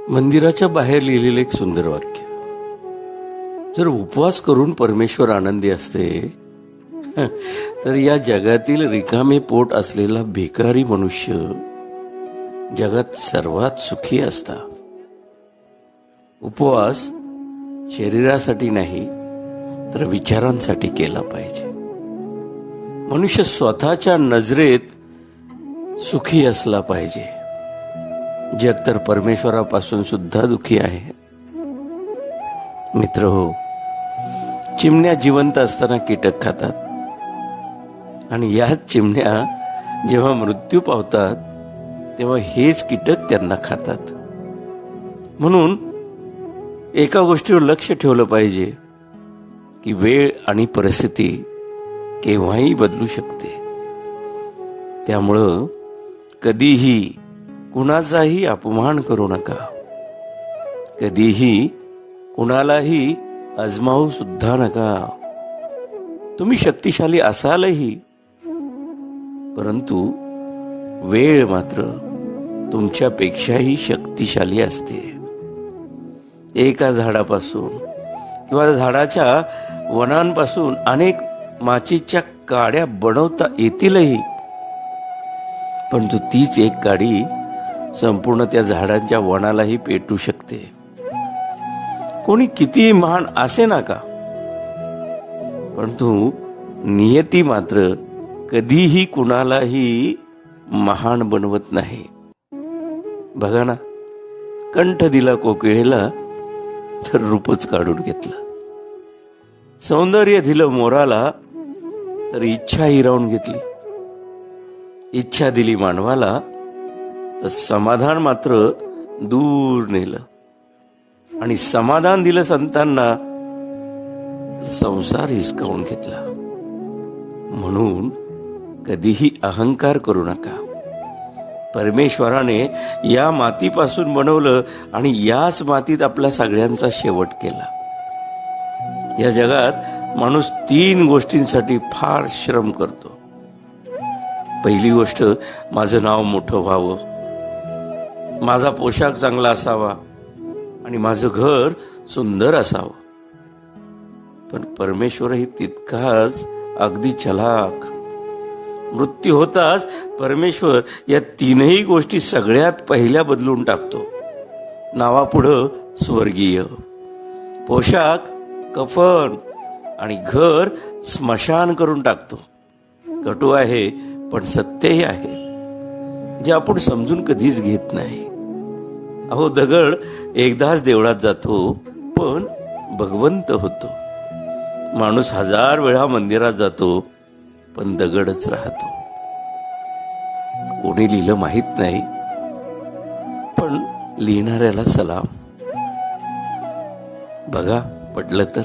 मंदिराच्या बाहेर लिहिलेलं एक सुंदर वाक्य. जर उपवास करून परमेश्वर आनंदी असते तर या जगातील रिकामे पोट असलेला भिकारी मनुष्य जगात सर्वात सुखी असता. उपवास शरीरासाठी नाही तर विचारांसाठी केला पाहिजे. मनुष्य स्वतःच्या नजरेत सुखी असला पाहिजे. जग तर परमेश्वरापासून सुद्धा दुखी आहे. मित्र हो, चिमण्या जिवंत असताना कीटक खातात आणि याच चिमण्या जेव्हा मृत्यू पावतात तेव्हा हेच कीटक त्यांना खातात. म्हणून एका गोष्टीवर लक्ष ठेवलं पाहिजे की वेळ आणि परिस्थिती केव्हाही बदलू शकते. त्यामुळं कधीही कुणाचाही अपमान करू नका. कधीही कुणालाही आजमावू सुद्धा नका. तुम्ही शक्तिशाली असालही, परंतु वेळ मात्र तुमच्यापेक्षाही शक्तिशाली असते. एका झाडापासून किंवा झाडाच्या वनांपासून अनेक माचीच्या काड्या बनवता येतीलही, परंतु तीच एक काडी संपूर्ण त्या झाडांच्या वनालाही पेटू शकते. कोणी कितीही महान असे नका, परंतु नियती मात्र कधीही कुणालाही महान बनवत नाही. बघा ना, कंठ दिला कोकिळेला तर रूपच काढून घेतलं. सौंदर्य दिलं मोराला तर इच्छा हिरावून घेतली. इच्छा दिली मानवाला तर समाधान मात्र दूर नेलं. आणि समाधान दिलं संतांना संसार हिसकावून घेतला. म्हणून कधीही अहंकार करू नका. परमेश्वराने या मातीपासून बनवलं आणि याच मातीत आपल्या सगळ्यांचा शेवट केला. या जगात माणूस 3 गोष्टींसाठी फार श्रम करतो. पहिली गोष्ट, माझं नाव मोठं व्हावं, माझा पोशाख चांगला असावा आणि माझं घर सुंदर असावं. पण परमेश्वरही तितकाच अगदी चलाख. मृत्यू होताच परमेश्वर या 3ही गोष्टी सगळ्यात पहिल्या बदलून टाकतो. नावापुढं स्वर्गीय, पोशाख कफन आणि घर स्मशान करून टाकतो. कटू आहे पण सत्यही आहे, जे आपण समजून कधीच घेत नाही. अहो, दगड एकदाच देवळात जातो पण भगवंत होतो. माणूस 1000 वेळा मंदिरात जातो पण दगडच राहतो. कोणी लिहिलं माहित नाही, पण लिहिणाऱ्याला सलाम. बघा, पटलं तर